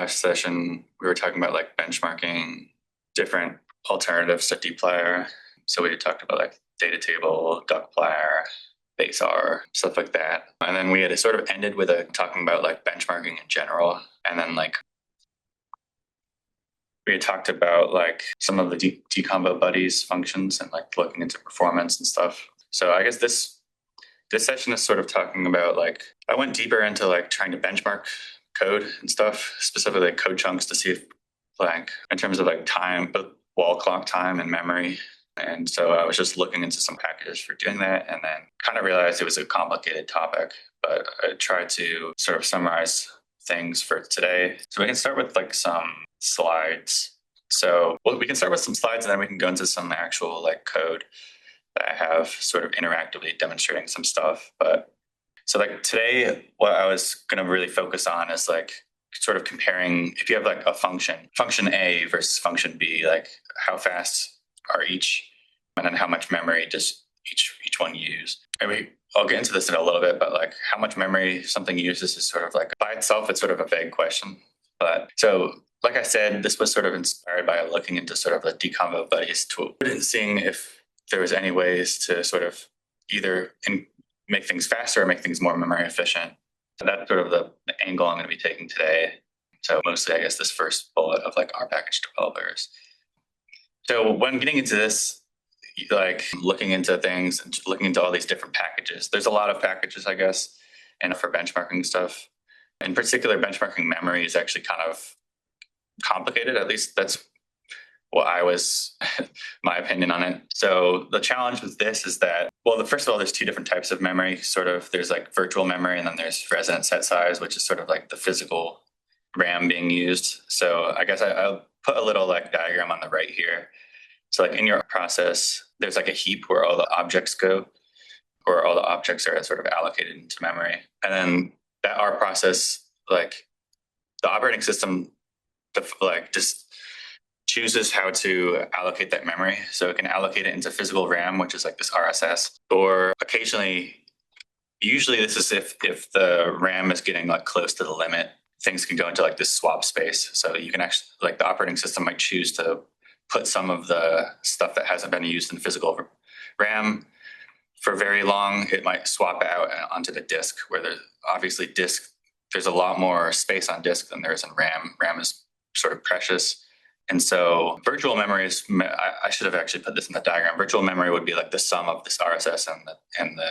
last session, we were talking about like benchmarking different alternatives to dplyr. So we talked about like data table, duckplyr, base R, stuff like that. And then we had sort of ended with talking about like benchmarking in general. And then like we had talked about like some of the decombo buddies functions and like looking into performance and stuff. So I guess this session is sort of talking about like, I went deeper into like trying to benchmark code and stuff, specifically like code chunks to see if like in terms of like time, but wall clock time and memory. And so I was just looking into some packages for doing that and then kind of realized it was a complicated topic, but I tried to sort of summarize things for today. So we can start with like some slides. So we can start with some slides and then we can go into some actual like code that I have sort of interactively demonstrating some stuff. But so like today, what I was going to really focus on is like sort of comparing if you have like a function A versus function B, like how fast are each, and then how much memory does each one use. Maybe I'll get into this in a little bit, but like how much memory something uses is sort of like by itself, it's sort of a vague question. But so like I said, this was sort of inspired by looking into sort of the decombo buddies tool and seeing if there was any ways to sort of either make things faster or make things more memory efficient. So that's sort of the angle I'm going to be taking today. So mostly, I guess, this first bullet of like our package developers. So when getting into this, like looking into things and looking into all these different packages, there's a lot of packages, I guess, and for benchmarking stuff. In particular, benchmarking memory is actually kind of complicated. At least that's what I was, my opinion on it. So the challenge with this is that, well, first of all, there's two different types of memory. Sort of, there's like virtual memory, and then there's resident set size, which is sort of like the physical RAM being used. So I guess I'll put a little like diagram on the right here. So like in your process, there's like a heap where all the objects go, or all the objects are sort of allocated into memory. And then that R process, like the operating system, like just chooses how to allocate that memory. So it can allocate it into physical RAM, which is like this RSS, or occasionally, usually this is if the RAM is getting like close to the limit, things can go into like this swap space. So you can actually, like the operating system might choose to put some of the stuff that hasn't been used in physical RAM for very long. It might swap it out onto the disk, where there's obviously there's a lot more space on disk than there is in RAM. RAM is sort of precious. And so virtual memory is, I should have actually put this in the diagram. Virtual memory would be like the sum of this RSS and the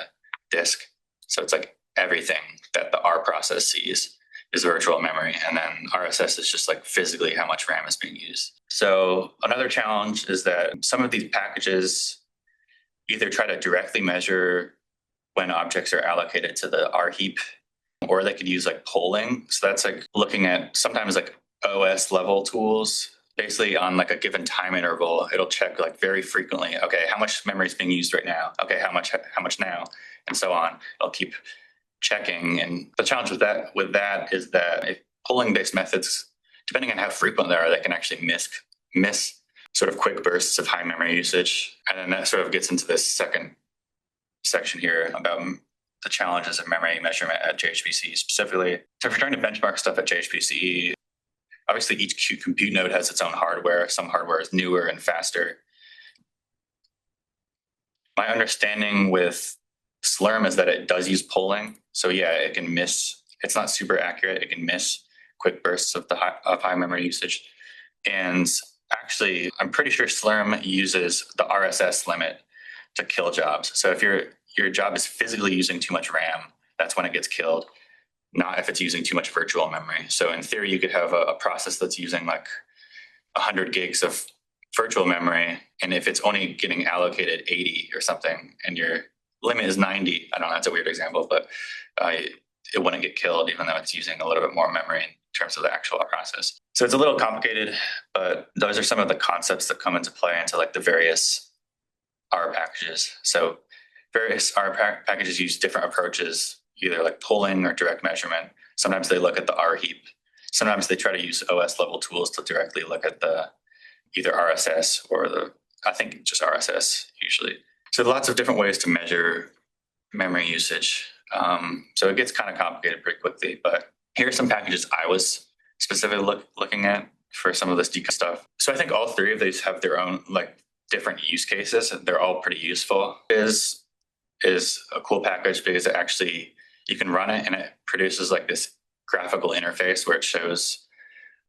disk. So it's like everything that the R process sees is virtual memory. And then RSS is just like physically how much RAM is being used. So another challenge is that some of these packages either try to directly measure when objects are allocated to the R heap, or they could use like polling. So that's like looking at sometimes like OS level tools. Basically on like a given time interval, it'll check like very frequently, okay, how much memory is being used right now? Okay, how much now? And so on. It'll keep checking. And the challenge with that is that if polling based methods, depending on how frequent they are, they can actually miss sort of quick bursts of high memory usage. And then that sort of gets into this second section here about the challenges of memory measurement at JHPC specifically. So if you're trying to benchmark stuff at JHPC, obviously, each compute node has its own hardware. Some hardware is newer and faster. My understanding with SLURM is that it does use polling. So yeah, it can miss. It's not super accurate. It can miss quick bursts of high memory usage. And actually, I'm pretty sure SLURM uses the RSS limit to kill jobs. So if your job is physically using too much RAM, that's when it gets killed. Not if it's using too much virtual memory. So in theory, you could have a process that's using like 100 gigs of virtual memory. And if it's only getting allocated 80 or something, and your limit is 90, I don't know, that's a weird example, but it wouldn't get killed even though it's using a little bit more memory in terms of the actual process. So it's a little complicated, but those are some of the concepts that come into play into like the various R packages. So various R packages use different approaches, either like polling or direct measurement. Sometimes they look at the R heap. Sometimes they try to use OS level tools to directly look at the either RSS or I think just RSS usually. So lots of different ways to measure memory usage. So it gets kind of complicated pretty quickly, but here are some packages I was specifically looking at for some of this decom stuff. So I think all three of these have their own like different use cases, and they're all pretty useful. Is a cool package because it actually, you can run it and it produces like this graphical interface where it shows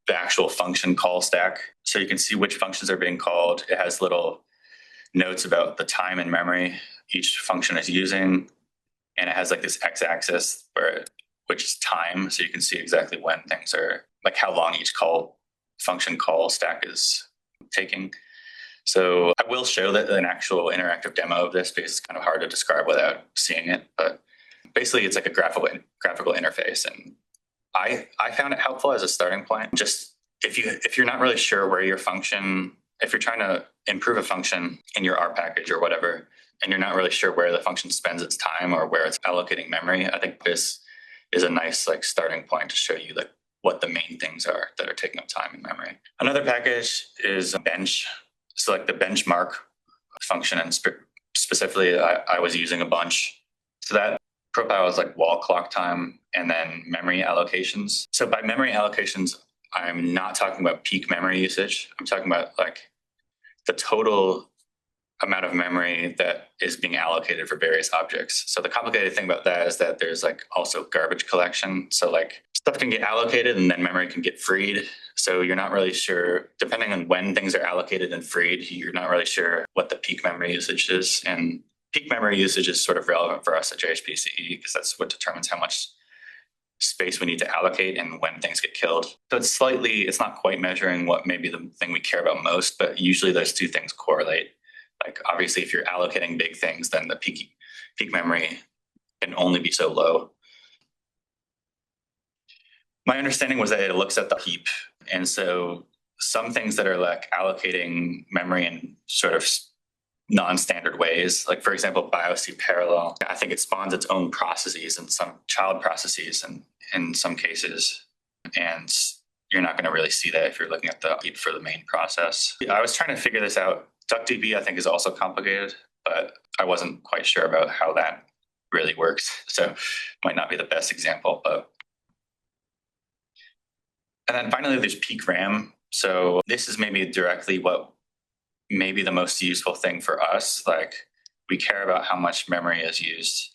the actual function call stack. So you can see which functions are being called. It has little notes about the time and memory each function is using. And it has like this x-axis which is time. So you can see exactly when things are, like how long each function call stack is taking. So I will show that an actual interactive demo of this because it's kind of hard to describe without seeing it. But basically, it's like a graphical interface, and I found it helpful as a starting point. Just if you're not really sure where your function, if you're trying to improve a function in your R package or whatever, and you're not really sure where the function spends its time or where it's allocating memory, I think this is a nice like starting point to show you like what the main things are that are taking up time in memory. Another package is bench. So like the benchmark function, and specifically I was using a bunch. So that profile is like wall clock time and then memory allocations. So by memory allocations, I'm not talking about peak memory usage. I'm talking about like the total amount of memory that is being allocated for various objects. So the complicated thing about that is that there's like also garbage collection. So like stuff can get allocated and then memory can get freed. So you're not really sure, depending on when things are allocated and freed, you're not really sure what the peak memory usage is. And peak memory usage is sort of relevant for us at JHPCE because that's what determines how much space we need to allocate and when things get killed. So it's not quite measuring what maybe the thing we care about most, but usually those two things correlate. Like obviously, if you're allocating big things, then the peak memory can only be so low. My understanding was that it looks at the heap. And so some things that are like allocating memory in sort of non-standard ways, like for example, BIOS parallel, I think it spawns its own processes and some child processes in some cases. And you're not going to really see that if you're looking at the heap for the main process. I was trying to figure this out. DuckDB, I think, is also complicated, but I wasn't quite sure about how that really works. So might not be the best example. And then finally, there's peakRAM. So this is maybe directly what maybe the most useful thing for us. Like we care about how much memory is used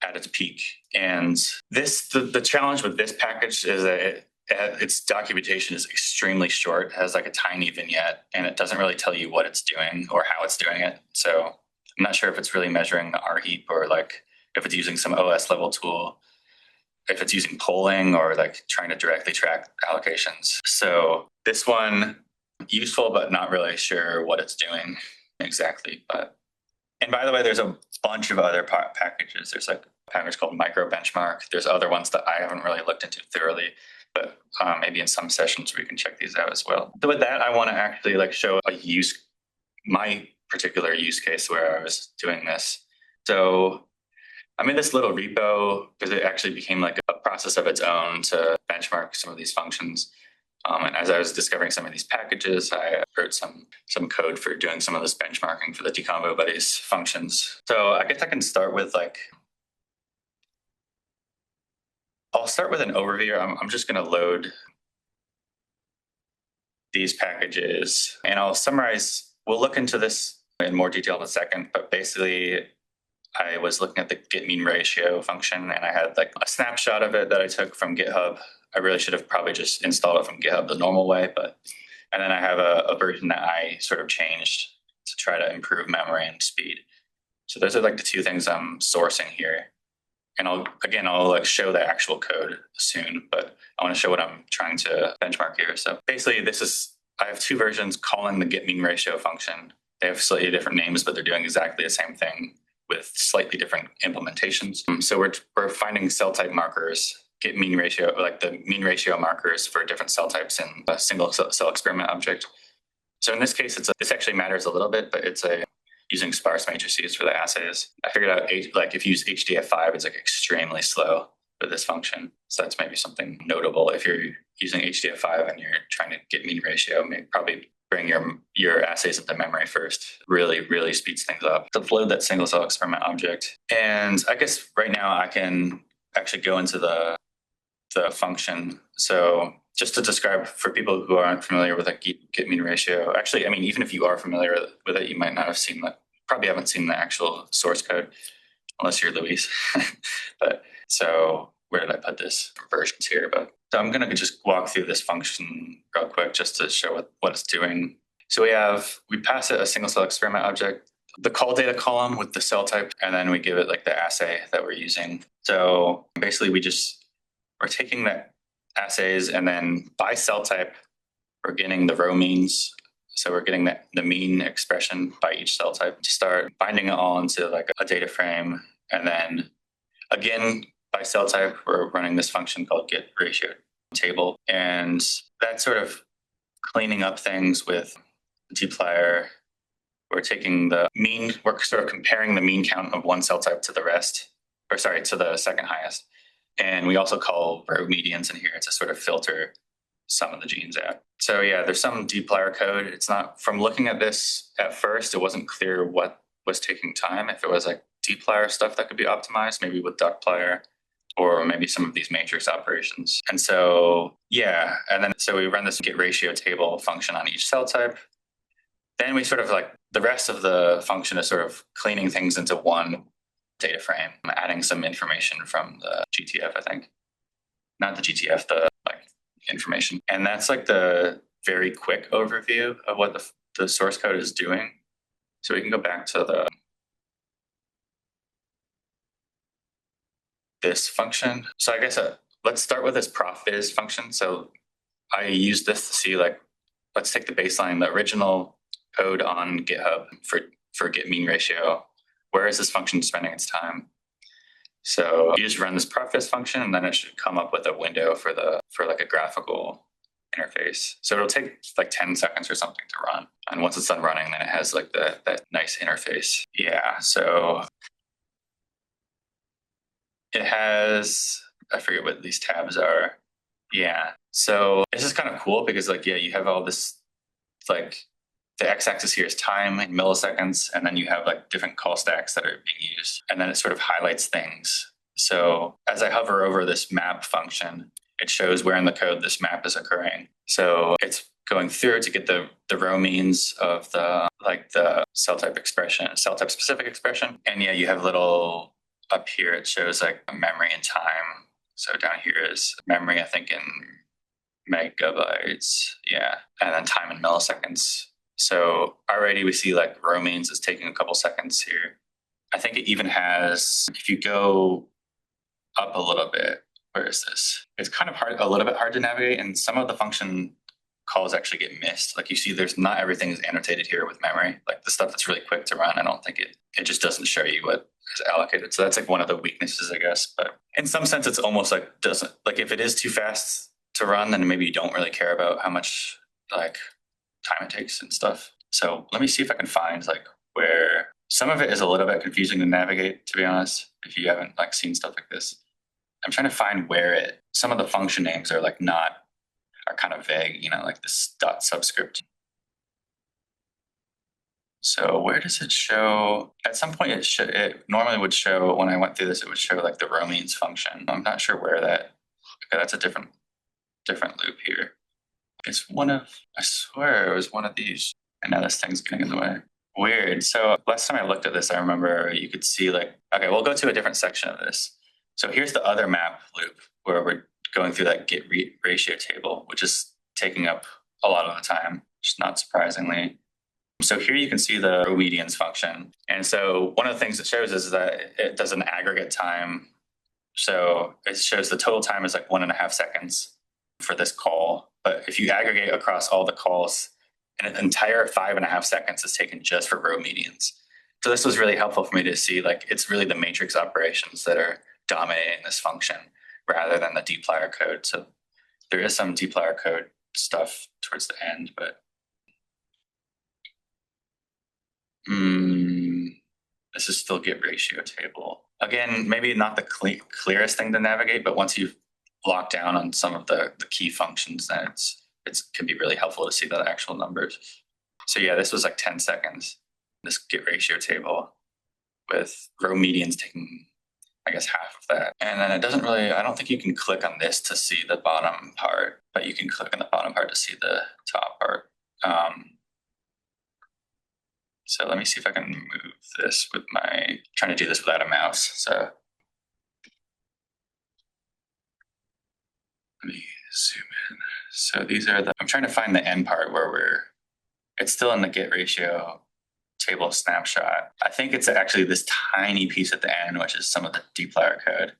at its peak. And the challenge with this package is that its documentation is extremely short. It has like a tiny vignette and it doesn't really tell you what it's doing or how it's doing it. So I'm not sure if it's really measuring the R heap or like if it's using some OS level tool, if it's using polling or like trying to directly track allocations. So this one, useful, but not really sure what it's doing exactly. And by the way, there's a bunch of other packages. There's like a package called micro benchmark. There's other ones that I haven't really looked into thoroughly, but maybe in some sessions we can check these out as well. So with that, I want to actually like show my particular use case where I was doing this. So I made this little repo because it actually became like a process of its own to benchmark some of these functions. And as I was discovering some of these packages, I wrote some code for doing some of this benchmarking for the Decombo Buddies functions. So I guess I can start with I'll start with an overview. I'm just going to load these packages and I'll summarize. We'll look into this in more detail in a second, but basically I was looking at the get mean ratio function and I had like a snapshot of it that I took from GitHub. I really should have probably just installed it from GitHub the normal way, and then I have a version that I sort of changed to try to improve memory and speed. So those are like the two things I'm sourcing here. And I'll like show the actual code soon, but I want to show what I'm trying to benchmark here. So basically I have two versions calling the get mean ratio function. They have slightly different names, but they're doing exactly the same thing with slightly different implementations. So we're finding cell type markers, get mean ratio, like the mean ratio markers for different cell types in a single cell experiment object. So in this case, this actually matters a little bit, but it's using sparse matrices for the assays. I figured out if you use HDF5, it's like extremely slow for this function. So that's maybe something notable. If you're using HDF5 and you're trying to get mean ratio, maybe probably bring your assays into memory first. Really, really speeds things up. To load that single cell experiment object. And I guess right now I can actually go into the the function. So just to describe for people who aren't familiar with a get mean ratio, actually, I mean, even if you are familiar with it, you might not have seen that, probably haven't seen the actual source code unless you're Luis. But so where did I put this? Versions here, but so I'm going to just walk through this function real quick just to show what it's doing. So we pass it a single cell experiment object, the call data column with the cell type, and then we give it like the assay that we're using. So basically we're taking the assays, and then by cell type, we're getting the row means. So we're getting the mean expression by each cell type to start binding it all into like a data frame. And then again, by cell type, we're running this function called get ratio table. And that's sort of cleaning up things with dplyr. We're taking the mean, we're sort of comparing the mean count of one cell type to the rest, or sorry, to the second highest. And we also call row medians in here to sort of filter some of the genes out. So yeah, there's some dplyr code. It's not, from looking at this at first, it wasn't clear what was taking time. If it was like dplyr stuff that could be optimized, maybe with duckplyr, or maybe some of these matrix operations. And so, yeah, and then so we run this get ratio table function on each cell type. Then we sort of like, the rest of the function is sort of cleaning things into one data frame, adding some information from the GTF, I think. Not the GTF, the like information. And that's like the very quick overview of what the source code is doing. So we can go back to this function. So I guess let's start with this profvis function. So I use this to see like, let's take the baseline, the original code on GitHub for get mean ratio. Where is this function spending its time? So you just run this profvis function, and then it should come up with a window for like a graphical interface. So it'll take like 10 seconds or something to run. And once it's done running, then it has like that nice interface. Yeah, so it has, I forget what these tabs are. Yeah, so this is kind of cool because like, yeah, you have all this, like the x-axis here is time in milliseconds, and then you have like different call stacks that are being used, and then it sort of highlights things. So as I hover over this map function, it shows where in the code this map is occurring. So it's going through to get the row means of the cell type expression, cell type specific expression. And yeah, you have little up here, it shows like memory and time. So down here is memory, I think in megabytes. Yeah. And then time in milliseconds. So already we see like row means is taking a couple seconds here. I think it even has, if you go up a little bit, where is this? It's kind of hard, a little bit hard to navigate, and some of the function calls actually get missed. Like you see, there's not everything is annotated here with memory. Like the stuff that's really quick to run, I don't think it just doesn't show you what is allocated. So that's like one of the weaknesses, I guess. But in some sense, it's almost like doesn't, like if it is too fast to run, then maybe you don't really care about how much like time it takes and stuff. So let me see if I can find like where some of it is a little bit confusing to navigate, to be honest, if you haven't like seen stuff like this. I'm trying to find where some of the function names are like are kind of vague, you know, like this dot subscript. So where does it show? At some point it normally would show, when I went through this, it would show like the row means function. I'm not sure where okay, that's a different loop here. It's I swear it was one of these. And now this thing's getting in the way. Weird. So last time I looked at this, I remember you could see like, okay, we'll go to a different section of this. So here's the other map loop where we're going through that get ratio table, which is taking up a lot of the time, just not surprisingly. So here you can see the row medians function. And so one of the things it shows is that it does an aggregate time. So it shows the total time is like 1.5 seconds for this call. But if you aggregate across all the calls, an entire 5.5 seconds is taken just for row medians. So this was really helpful for me to see, like, it's really the matrix operations that are dominating this function rather than the dplyr code. So there is some dplyr code stuff towards the end, but this is still get ratio table. Again, maybe not the clearest thing to navigate, but once you've locked down on some of the key functions, then it can be really helpful to see the actual numbers. So yeah, this was like 10 seconds, this get ratio table with row medians taking I guess half of that. And then it doesn't really, I don't think you can click on this to see the bottom part, but you can click on the bottom part to see the top part. So let me see if I can move this with my, trying to do this without a mouse. So let me zoom in. So these are the, I'm trying to find the end part where it's still in the get ratio table snapshot. I think it's actually this tiny piece at the end, which is some of the dplyr code.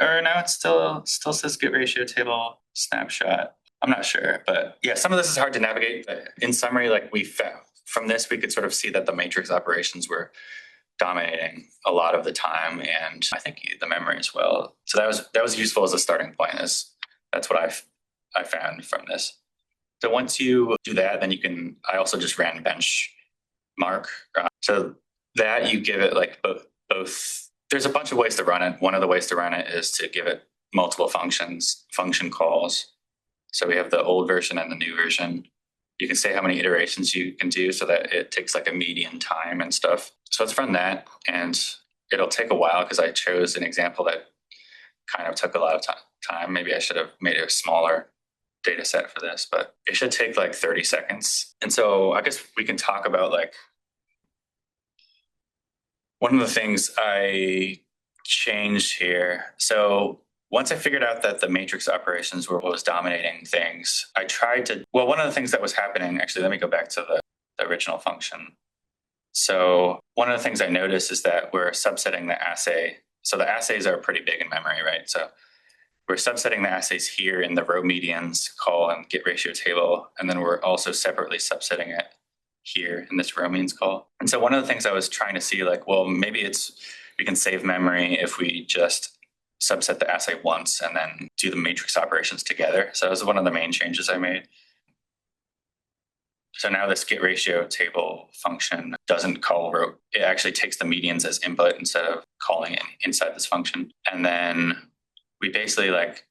Or no, it still says get ratio table snapshot. I'm not sure, but yeah, some of this is hard to navigate. But in summary, like we found from this, we could sort of see that the matrix operations were dominating a lot of the time, and I think the memory as well. So that was useful as a starting point. That's what I found from this. So once you do that, then you can. I also just ran benchmark. So that you give it like both. There's a bunch of ways to run it. One of the ways to run it is to give it multiple function calls. So we have the old version and the new version. You can say how many iterations you can do so that it takes like a median time and stuff. So let's run that, and it'll take a while because I chose an example that kind of took a lot of time. Maybe I should have made a smaller data set for this, but it should take like 30 seconds. And so I guess we can talk about like one of the things I changed here. So once I figured out that the matrix operations were what was dominating things, I tried to, well, one of the things that was happening, actually, let me go back to the original function. So one of the things I noticed is that we're subsetting the assay. So the assays are pretty big in memory, right? So we're subsetting the assays here in the row medians call and get ratio table. And then we're also separately subsetting it here in this row means call. And so one of the things I was trying to see, like, well, maybe we can save memory if we just subset the assay once and then do the matrix operations together. So that was one of the main changes I made. So now this get ratio table function doesn't call row. It actually takes the medians as input instead of calling it inside this function. And then we basically like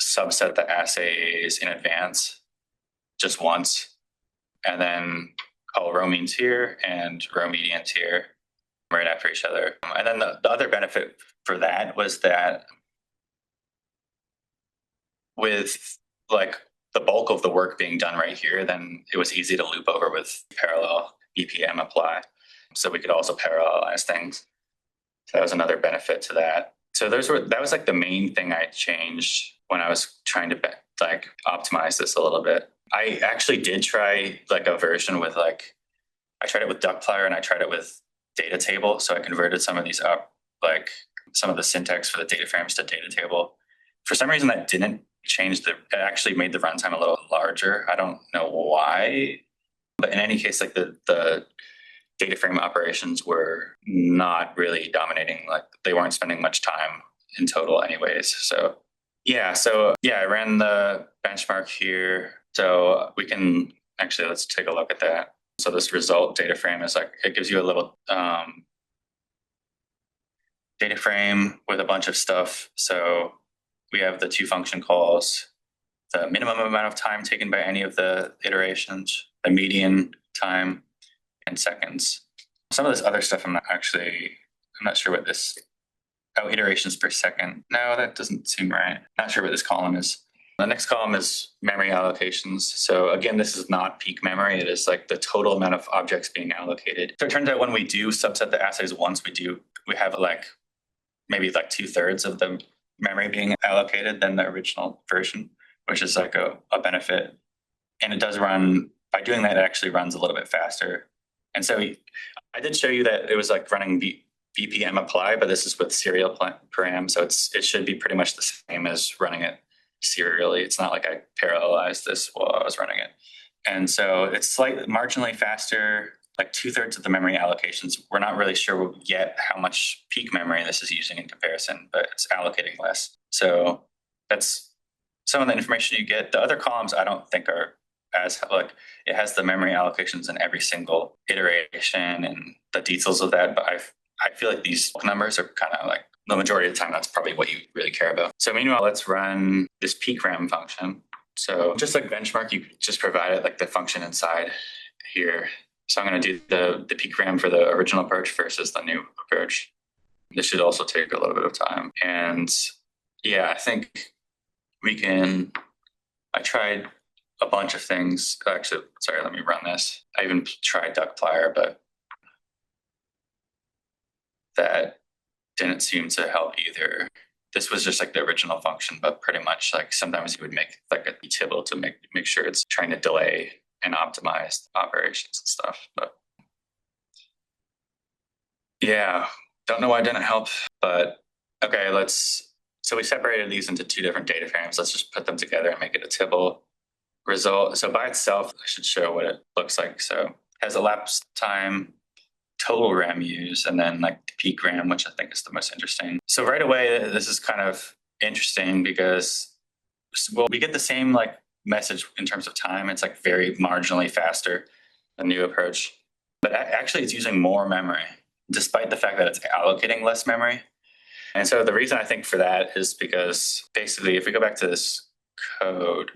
subset the assays in advance just once, and then call row means here and row medians here right after each other. And then the other benefit for that was that with like the bulk of the work being done right here, then it was easy to loop over with parallel bplapply. So we could also parallelize things. So that was another benefit to that. So that was like the main thing I changed when I was trying to like optimize this a little bit. I actually did try like a version with like, I tried it with dplyr and I tried it with data table. So I converted some of these up, like some of the syntax for the data frames to data table. For some reason that didn't change it actually made the runtime a little larger. I don't know why, but in any case, like the data frame operations were not really dominating. Like they weren't spending much time in total anyways. So yeah, I ran the benchmark here. So we can actually, let's take a look at that. So this result data frame is like, it gives you a little data frame with a bunch of stuff. So we have the two function calls, the minimum amount of time taken by any of the iterations, the median time in seconds. Some of this other stuff I'm not sure what this, iterations per second. No, that doesn't seem right. Not sure what this column is. The next column is memory allocations. So again, this is not peak memory. It is like the total amount of objects being allocated. So it turns out when we do subset the assays once, we have like maybe like 2/3 of the memory being allocated than the original version, which is like a benefit. And it does run, by doing that, it actually runs a little bit faster. And so I did show you that it was like running bplapply, but this is with serial param. So it should be pretty much the same as running it serially. It's not like I parallelized this while I was running it. And so it's slightly marginally faster, like 2/3 of the memory allocations. We're not really sure yet how much peak memory this is using in comparison, but it's allocating less. So that's some of the information you get. The other columns I don't think are as like, it has the memory allocations in every single iteration and the details of that. But I feel like these numbers are kind of like the majority of the time, that's probably what you really care about. So meanwhile, let's run this peakRAM function. So just like benchmark, you just provide it like the function inside here. So I'm going to do the peakRAM for the original approach versus the new approach. This should also take a little bit of time. And yeah, I think I tried a bunch of things. Actually, sorry, let me run this. I even tried duckplier, but that didn't seem to help either. This was just like the original function, but pretty much like sometimes you would make like a tibble to make sure it's trying to delay and optimize operations and stuff. But yeah, don't know why it didn't help, but okay, so we separated these into two different data frames. Let's just put them together and make it a tibble result. So by itself, I should show what it looks like. So it has elapsed time, total RAM use, and then like the peak RAM, which I think is the most interesting. So right away, this is kind of interesting because, well, we get the same like message in terms of time. It's like very marginally faster, a new approach, but actually it's using more memory, despite the fact that it's allocating less memory. And so the reason I think for that is because basically, if we go back to this code,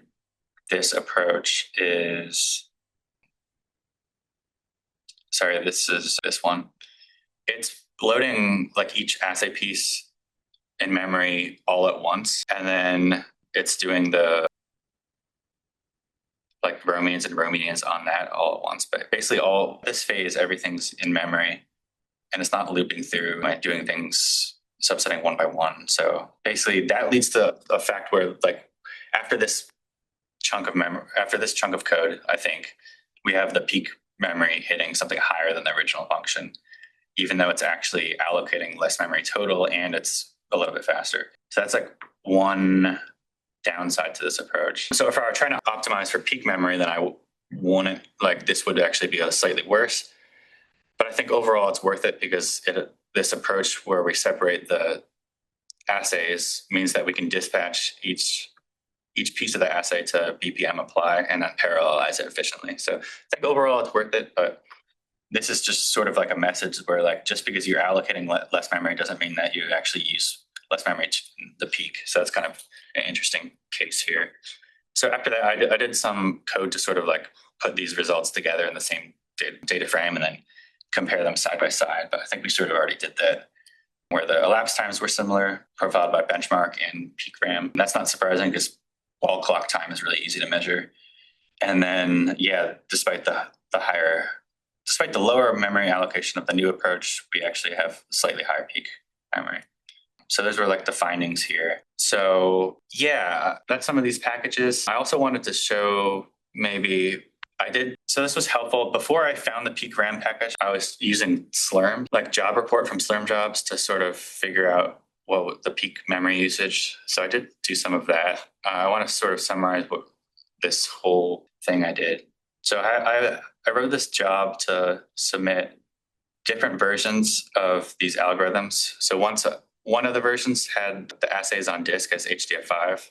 this approach is, sorry, this is this one. It's loading like each assay piece in memory all at once. And then it's doing the like Romeans and Romanians on that all at once. But basically all this phase, everything's in memory and it's not looping through and doing things subsetting one by one. So basically that leads to a fact where like after this chunk of memory, after this chunk of code, I think we have the peak memory hitting something higher than the original function, even though it's actually allocating less memory total and it's a little bit faster. So that's like one downside to this approach. So if I were trying to optimize for peak memory, then I wouldn't, like this would actually be a slightly worse. But I think overall it's worth it because this approach where we separate the assays means that we can dispatch each piece of the assay to bplapply and then parallelize it efficiently. So I think overall it's worth it, but this is just sort of like a message where like just because you're allocating less memory doesn't mean that you actually use less memory to the peak. So that's kind of an interesting case here. So after that, I did some code to sort of like put these results together in the same data frame and then compare them side by side. But I think we sort of already did that, where the elapsed times were similar, profiled by benchmark and peakRAM. That's not surprising because wall clock time is really easy to measure. And then, yeah, despite the lower memory allocation of the new approach, we actually have slightly higher peak memory. So those were like the findings here. So yeah, that's some of these packages. I also wanted to show so this was helpful. Before I found the peakRAM package, I was using SLURM, like job report from SLURM jobs to sort of figure out what the peak memory usage. So I did do some of that. I want to sort of summarize what this whole thing I did. So I wrote this job to submit different versions of these algorithms. So one of the versions had the assays on disk as HDF5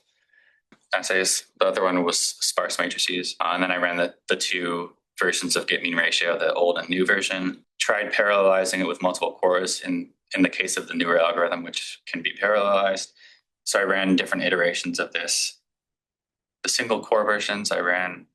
assays. The other one was sparse matrices. And then I ran the two versions of get mean ratio, the old and new version, tried parallelizing it with multiple cores in the case of the newer algorithm, which can be parallelized. So I ran different iterations of this. The single core versions I ran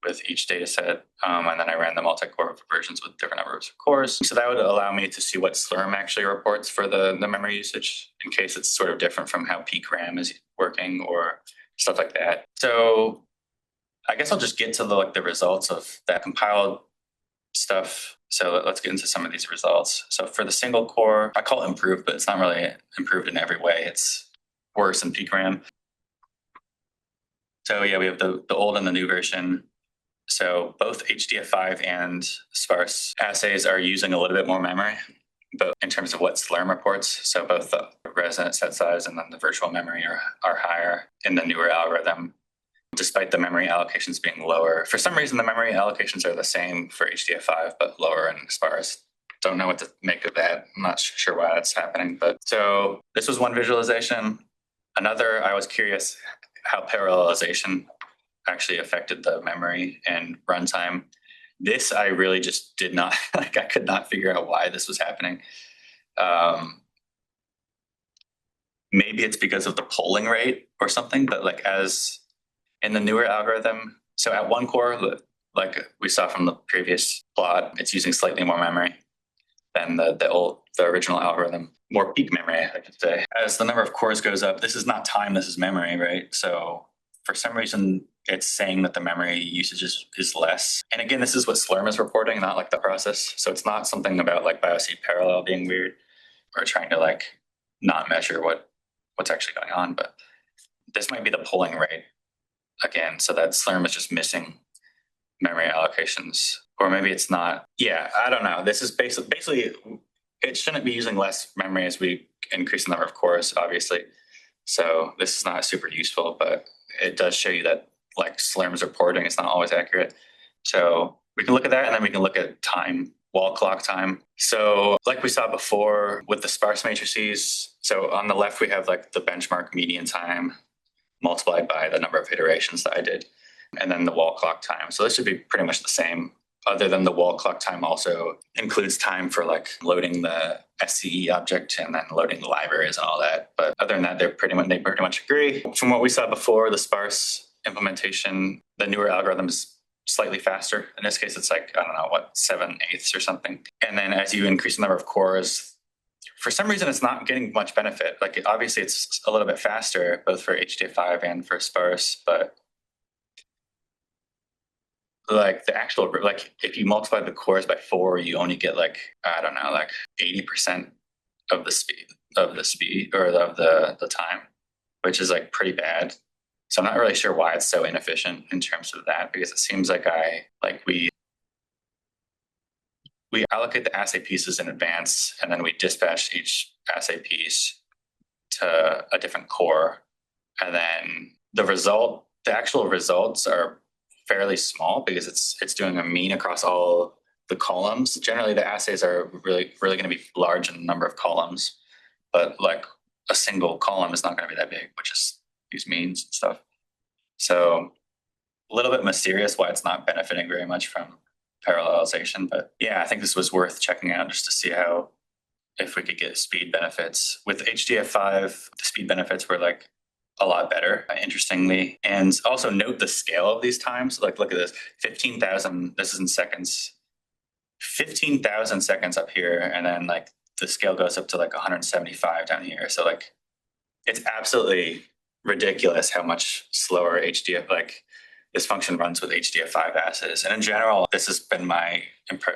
with each data set, and then I ran the multi-core versions with different numbers of cores. So that would allow me to see what SLURM actually reports for the memory usage in case it's sort of different from how peakRAM is working or stuff like that. So I guess I'll just get to the results of that compiled stuff. So let's get into some of these results. So for the single core, I call it improved, but it's not really improved in every way. It's worse than peakRAM. So yeah, we have the old and the new version. So both HDF5 and sparse assays are using a little bit more memory, but in terms of what SLURM reports. So both the resonant set size and then the virtual memory are higher in the newer algorithm, despite the memory allocations being lower. For some reason, the memory allocations are the same for HDF5, but lower in sparse. Don't know what to make of that. I'm not sure why that's happening. But so this was one visualization. Another, I was curious how parallelization actually affected the memory and runtime. This I really just did not, I could not figure out why this was happening. Maybe it's because of the polling rate or something, but as in the newer algorithm, so at one core, like we saw from the previous plot, it's using slightly more memory than the original algorithm. More peak memory, I should say. As the number of cores goes up, this is not time, this is memory, right? So for some reason, it's saying that the memory usage is less. And again, this is what SLURM is reporting, not like the process. So it's not something about like BioSeed parallel being weird or trying to like not measure what's actually going on. But this might be the polling rate again. So that SLURM is just missing memory allocations, or maybe it's not. Yeah, I don't know. This is basically it shouldn't be using less memory as we increase the number of cores, obviously. So this is not super useful, but it does show you that like SLURM's reporting is not always accurate. So we can look at that, and then we can look at time, wall clock time. So like we saw before with the sparse matrices, so on the left we have like the benchmark median time multiplied by the number of iterations that I did, and then the wall clock time. So this should be pretty much the same, other than the wall clock time also includes time for like loading the SCE object and then loading the libraries and all that. But other than that, they pretty much agree. From what we saw before, the sparse implementation, the newer algorithm is slightly faster. In this case, it's like, I don't know, 7/8 or something. And then as you increase the number of cores, for some reason, it's not getting much benefit. Like obviously it's a little bit faster, both for HDF5 and for sparse, but like the actual, like if you multiply the cores by 4, you only get like, I don't know, like 80% of the speed or of the time, which is like pretty bad. So I'm not really sure why it's so inefficient in terms of that, because it seems like we allocate the assay pieces in advance, and then we dispatch each assay piece to a different core. And then the actual results are fairly small because it's doing a mean across all the columns. Generally, the assays are really going to be large in number of columns, but like a single column is not going to be that big, which is these means and stuff. So a little bit mysterious why it's not benefiting very much from parallelization. But yeah, I think this was worth checking out just to see if we could get speed benefits. With HDF5, the speed benefits were like a lot better, interestingly. And also note the scale of these times. Like, look at this, 15,000, this is in seconds, 15,000 seconds up here. And then like the scale goes up to like 175 down here. So like, it's absolutely ridiculous how much slower like this function runs with HDF5 assays. And in general, this has been my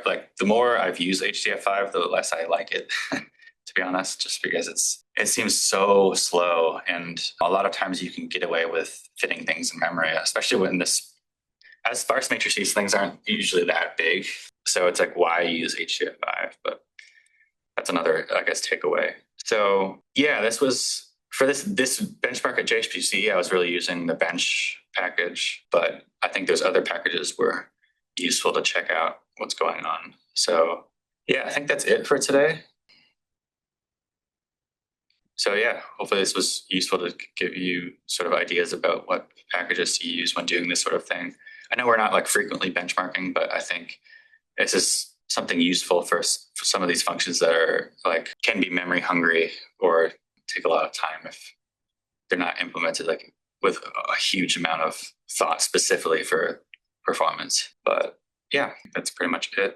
like the more I've used HDF5, the less I like it, to be honest, just because it seems so slow. And a lot of times you can get away with fitting things in memory, especially when as sparse matrices, things aren't usually that big. So it's like, why use HDF5? But that's another, I guess, takeaway. So yeah, this was for this benchmark at JHPC, I was really using the bench package, but I think those other packages were useful to check out what's going on. So yeah, I think that's it for today. So yeah, hopefully this was useful to give you sort of ideas about what packages to use when doing this sort of thing. I know we're not like frequently benchmarking, but I think this is something useful for some of these functions that are like can be memory hungry or take a lot of time if they're not implemented like with a huge amount of thought specifically for performance. But yeah, that's pretty much it.